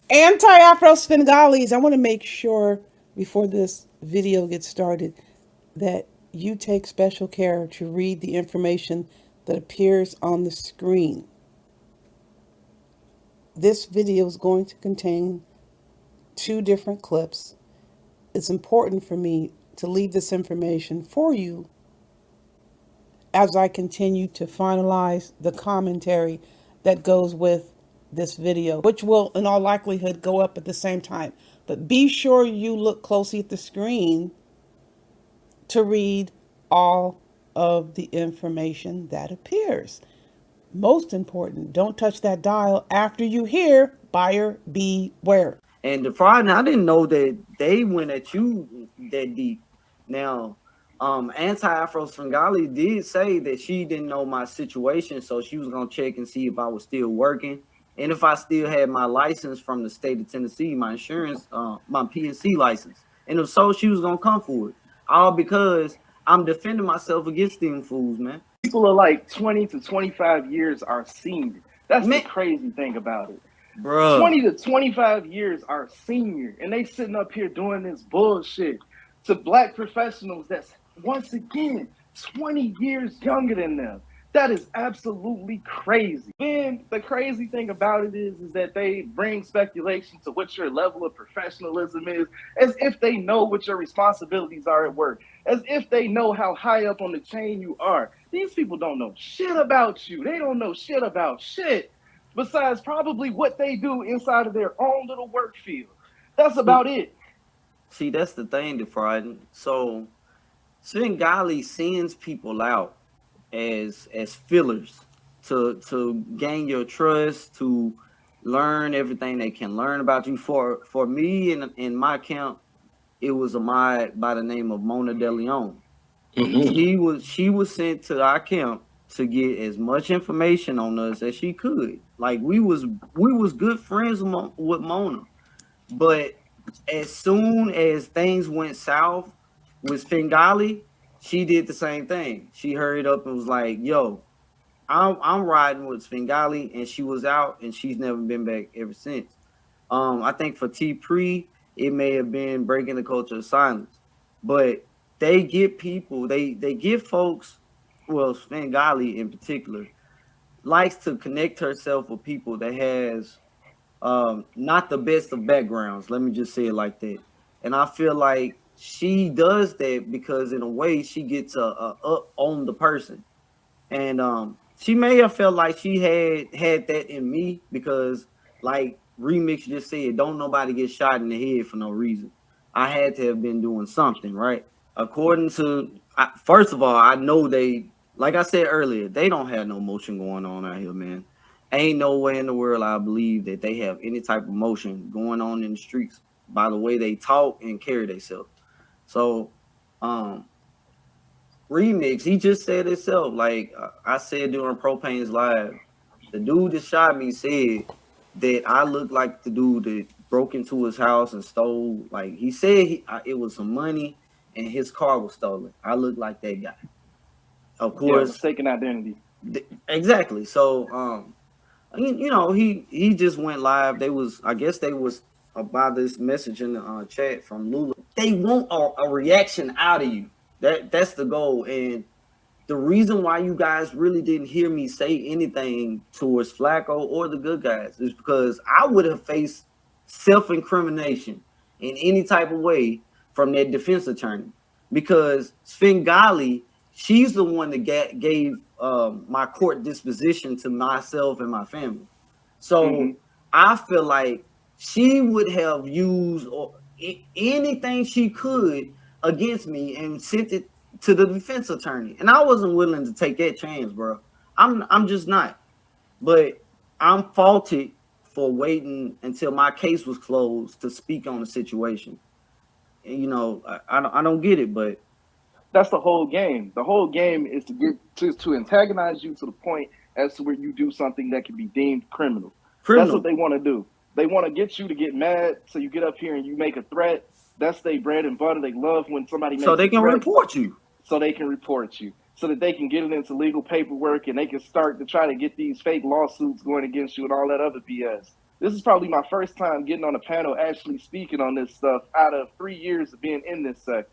Anti-Afro Svengalis, I want to make sure before this video gets started that you take special care to read the information that appears on the screen. This video is going to contain two different clips. It's important for me to leave this information for you as I continue to finalize the commentary that goes with this video, which will in all likelihood go up at the same time. But be sure you look closely at the screen to read all of the information that appears. Most important, don't touch that dial after you hear buyer beware. And Defrauding, I didn't know that they went at you that deep. Now, anti-Afro Svengali did say that she didn't know my situation, so she was gonna check and see if I was still working and if I still had my license from the state of Tennessee, my insurance, my PNC license. And if so, she was gonna come for it. All because I'm defending myself against them fools, man. People are like 20 to 25 years are senior. That's Man, the crazy thing about it. bruh. 20 to 25 years are senior, and they sitting up here doing this bullshit to black professionals that's, once again, 20 years younger than them. That is absolutely crazy. Then the crazy thing about it is that they bring speculation to what your level of professionalism is, as if they know what your responsibilities are at work, as if they know how high up on the chain you are. These people don't know shit about you. They don't know shit about shit besides probably what they do inside of their own little work field. That's about it. See, that's the thing, Defrauding. So Svengali sends people out as fillers to gain your trust, to learn everything they can learn about you. For me in my camp, it was a mod by the name of Mona De Leon. She was sent to our camp to get as much information on us as she could. Like we was good friends with Mona, but as soon as things went south with Svengali, she did the same thing. She hurried up and was like, "Yo, I'm riding with Svengali," and she was out, and she's never been back ever since. I think for T Pre, it may have been breaking the culture of silence, but they get people, they get folks. Well, Svengali in particular likes to connect herself with people that has not the best of backgrounds. Let me just say it like that. And I feel like she does that because in a way she gets a up on the person. And she may have felt like she had that in me because like Remix just said, don't nobody get shot in the head for no reason. I had to have been doing something, right? According to first of all, I know they, like I said earlier, they don't have no motion going on out here, man. Ain't no way in the world I believe that they have any type of motion going on in the streets by the way they talk and carry themselves. So, um, Remix, he just said himself, like I said during Propane's live, the dude that shot me said that I looked like the dude that broke into his house and stole. Like he said, it was some money and his car was stolen. I look like that guy. Of Yeah, course, mistaken identity. exactly. So, you know, he just went live. They was, I guess, they was about this message in the chat from Lula. They want a reaction out of you. That's the goal. And the reason why you guys really didn't hear me say anything towards Flacco or the good guys is because I would have faced self-incrimination in any type of way from that defense attorney. Because Svengali, she's the one that gave my court disposition to myself and my family. So I feel like she would have used anything she could against me and sent it to the defense attorney. And I wasn't willing to take that chance, bro. I'm just not. But I'm faulted for waiting until my case was closed to speak on the situation. And, you know, I don't get it, but That's the whole game. The whole game is to get to antagonize you to the point as to where you do something that can be deemed criminal. That's what criminal. they want to do. They want to get you to get mad, so you get up here and you make a threat. That's their bread and butter. They love when somebody So makes they a can threat, report you. so they can report you, so that they can get it into legal paperwork and they can start to try to get these fake lawsuits going against you and all that other BS. This is probably my first time getting on a panel actually speaking on this stuff out of 3 years of being in this sector.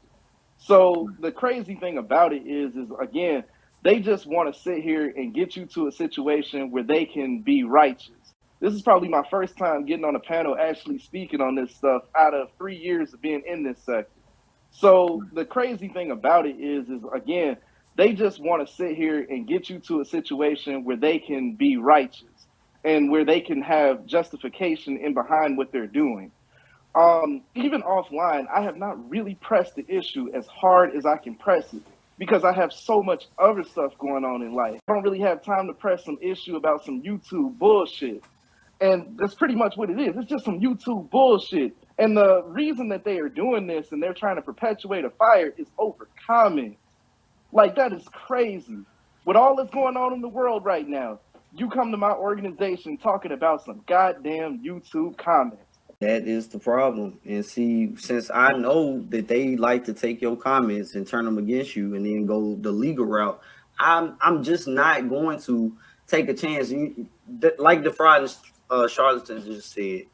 So the crazy thing about it is again, they just want to sit here and get you to a situation where they can be righteous. This is probably my first time getting on a panel actually speaking on this stuff out of 3 years of being in this sector. So the crazy thing about it is again, they just want to sit here and get you to a situation where they can be righteous and where they can have justification in behind what they're doing. Even offline, I have not really pressed the issue as hard as I can press it because I have so much other stuff going on in life. I don't really have time to press some issue about some YouTube bullshit. And that's pretty much what it is. It's just some YouTube bullshit. And the reason that they are doing this and they're trying to perpetuate a fire is over comments. Like, that is crazy. With all that's going on in the world right now, you come to my organization talking about some goddamn YouTube comments. That is the problem. And see, since I know that they like to take your comments and turn them against you and then go the legal route, I'm just not going to take a chance. Like Defrauding Charlatans just said,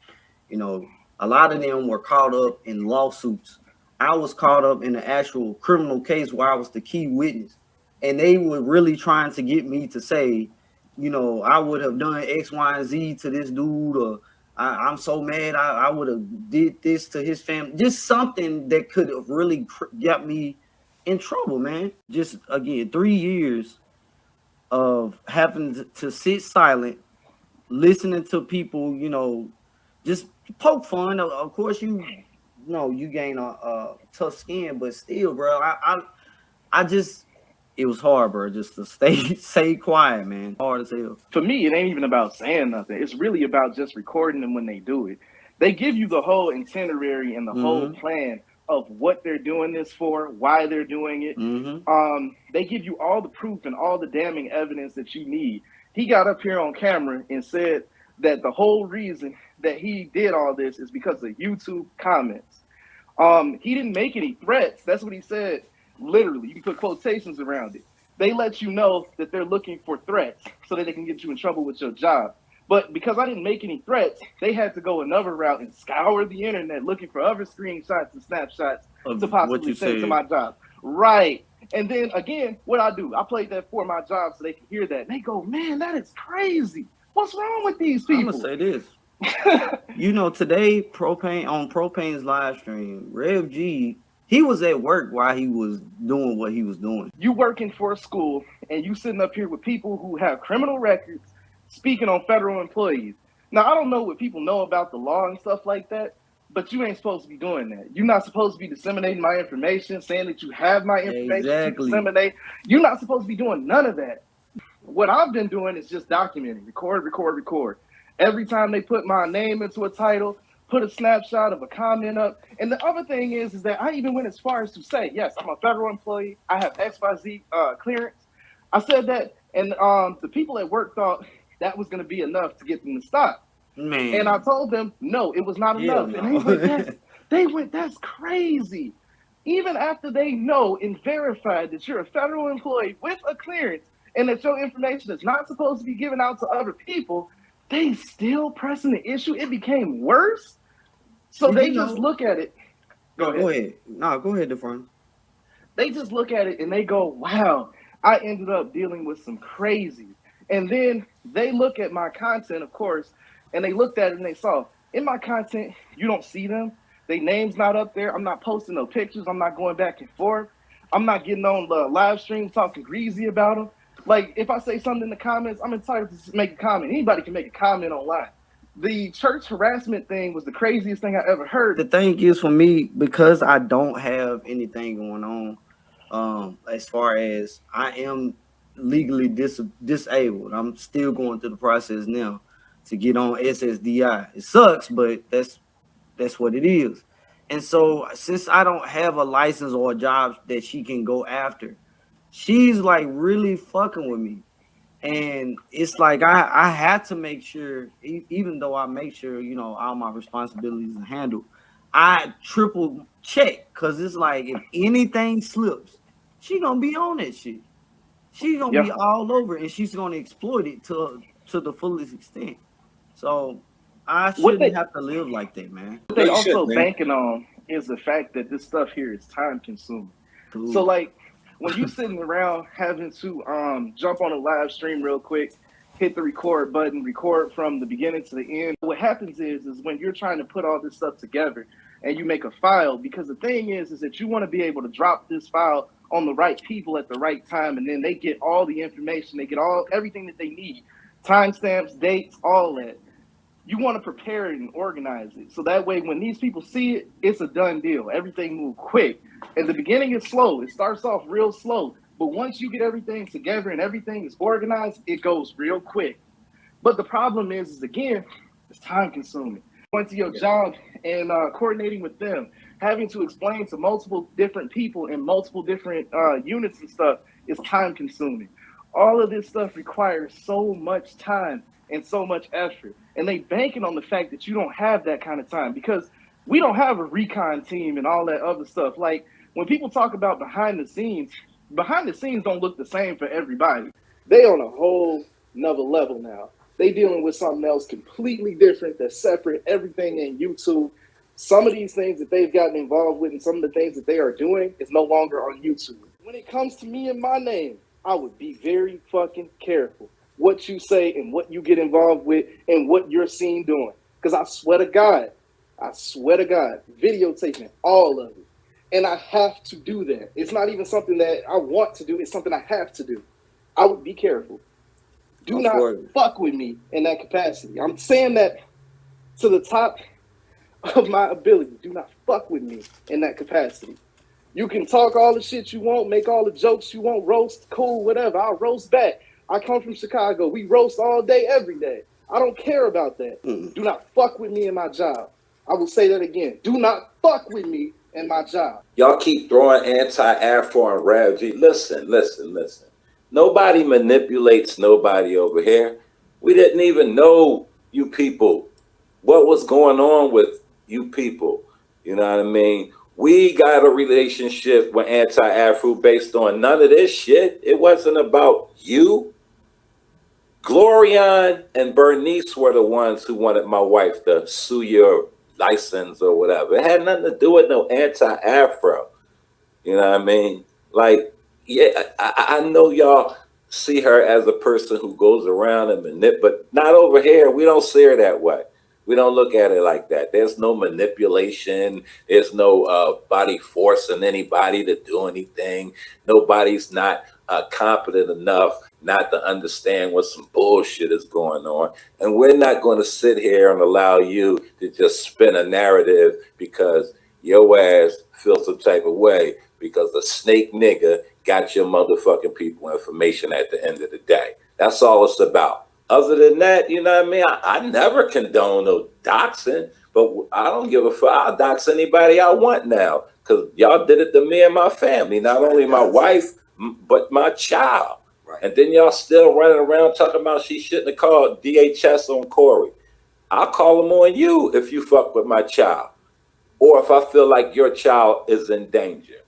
you know, a lot of them were caught up in lawsuits. I was caught up in an actual criminal case where I was the key witness. And they were really trying to get me to say, you know, I would have done X, Y, and Z to this dude, or I'm so mad I would have did this to his family. Just something that could have really got me in trouble, man. Just, again, 3 years of having to sit silent, listening to people, you know, just poke fun. Of course, you know, you gain a tough skin, but still, bro, I just, it was hard, bro, just to stay quiet, man. Hard as hell. For me, it ain't even about saying nothing. It's really about just recording them when they do it. They give you the whole itinerary and the whole plan of what they're doing this for, why they're doing it. They give you all the proof and all the damning evidence that you need. He got up here on camera and said that the whole reason that he did all this is because of YouTube comments. He didn't make any threats. That's what he said. Literally, you can put quotations around it. They let you know that they're looking for threats so that they can get you in trouble with your job. But because I didn't make any threats, they had to go another route and scour the internet looking for other screenshots and snapshots to possibly send to my job. Right. And then again, what I do, I played that for my job so they can hear that. And they go, man, that is crazy. What's wrong with these people? I'm gonna say this. You know, today, Propane's live stream, Rev G, he was at work while he was doing what he was doing. You working for a school and you sitting up here with people who have criminal records speaking on federal employees. Now, I don't know what people know about the law and stuff like that, but you ain't supposed to be doing that. You're not supposed to be disseminating my information, saying that you have my information to disseminate. You're not supposed to be doing none of that. What I've been doing is just documenting, record. Every time they put my name into a title, put a snapshot of a comment up. And the other thing is that I even went as far as to say, yes, I'm a federal employee. I have XYZ clearance. I said that, and the people at work thought that was going to be enough to get them to stop. Man. And I told them, no, it was not enough. No. And they went, that's crazy. Even after they know and verified that you're a federal employee with a clearance and that your information is not supposed to be given out to other people, they still pressing the issue. It became worse. So they just look at it. Go ahead. No, go ahead, Defrauding. They just look at it and they go, wow, I ended up dealing with some crazy. And then they look at my content, of course, and they looked at it and they saw, in my content, you don't see them. Their name's not up there. I'm not posting no pictures. I'm not going back and forth. I'm not getting on the live stream talking greasy about them. Like, if I say something in the comments, I'm entitled to just make a comment. Anybody can make a comment online. The church harassment thing was the craziest thing I ever heard. The thing is, for me, because I don't have anything going on, as far as I am legally disabled, I'm still going through the process now to get on SSDI. It sucks, but that's what it is. And so, since I don't have a license or a job that she can go after, she's like really fucking with me. And it's like I had to make sure, even though I make sure, you know, all my responsibilities are handled, I triple check, because it's like if anything slips, she gonna be on that shit. She's gonna be all over, and she's gonna exploit it to the fullest extent. So I What shouldn't they have to live like that, man. what No, they you also shouldn't, man. banking on is the fact that this stuff here is time consuming. So Cool. like when you sitting around having to jump on a live stream real quick, hit the record button, record from the beginning to the end. What happens is when you're trying to put all this stuff together and you make a file, because the thing is that you want to be able to drop this file on the right people at the right time, and then they get all the information, they get everything that they need, timestamps, dates, all that. You want to prepare it and organize it so that way when these people see it, it's a done deal. Everything moves quick. In the beginning, it's slow. It starts off real slow, but once you get everything together and everything is organized, it goes real quick. But the problem is again, it's time consuming. Going to your job and coordinating with them, having to explain to multiple different people in multiple different units and stuff is time consuming. All of this stuff requires so much time and so much effort. And they banking on the fact that you don't have that kind of time because we don't have a recon team and all that other stuff. Like when people talk about behind the scenes don't look the same for everybody. They on a whole another level now. They dealing with something else completely different that's separate, everything in YouTube. Some of these things that they've gotten involved with and some of the things that they are doing is no longer on YouTube. When it comes to me and my name, I would be very fucking careful what you say and what you get involved with and what you're seen doing. Because I swear to God, videotaping all of it. And I have to do that. It's not even something that I want to do. It's something I have to do. I would be careful. Do not fuck with me in that capacity. I'm saying that to the top of my ability. Do not fuck with me in that capacity. You can talk all the shit you want, make all the jokes you want, roast, cool, whatever. I'll roast back. I come from Chicago. We roast all day, every day. I don't care about that. Do not fuck with me in my job. I will say that again. Do not fuck with me in my job. Y'all keep throwing anti-Afro and Rev G. Listen. Nobody manipulates nobody over here. We didn't even know you people, what was going on with you people. You know what I mean? We got a relationship with anti-Afro based on none of this shit. It wasn't about you. Glorian and Bernice were the ones who wanted my wife to sue your license or whatever. It had nothing to do with no anti-Afro. You know what I mean? Like, yeah, I know y'all see her as a person who goes around and manipulate, but not over here. We don't see her that way. We don't look at it like that. There's no manipulation. There's no body forcing anybody to do anything. Nobody's not competent enough not to understand what some bullshit is going on. And we're not going to sit here and allow you to just spin a narrative because your ass feels some type of way because a snake nigga got your motherfucking people information at the end of the day. That's all it's about. Other than that, you know what I mean? I never condone no doxing, but I don't give a fuck. I'll dox anybody I want now because y'all did it to me and my family, not only my wife, but my child. Right. And then y'all still running around talking about she shouldn't have called DHS on Corey. I'll call them on you if you fuck with my child or if I feel like your child is in danger.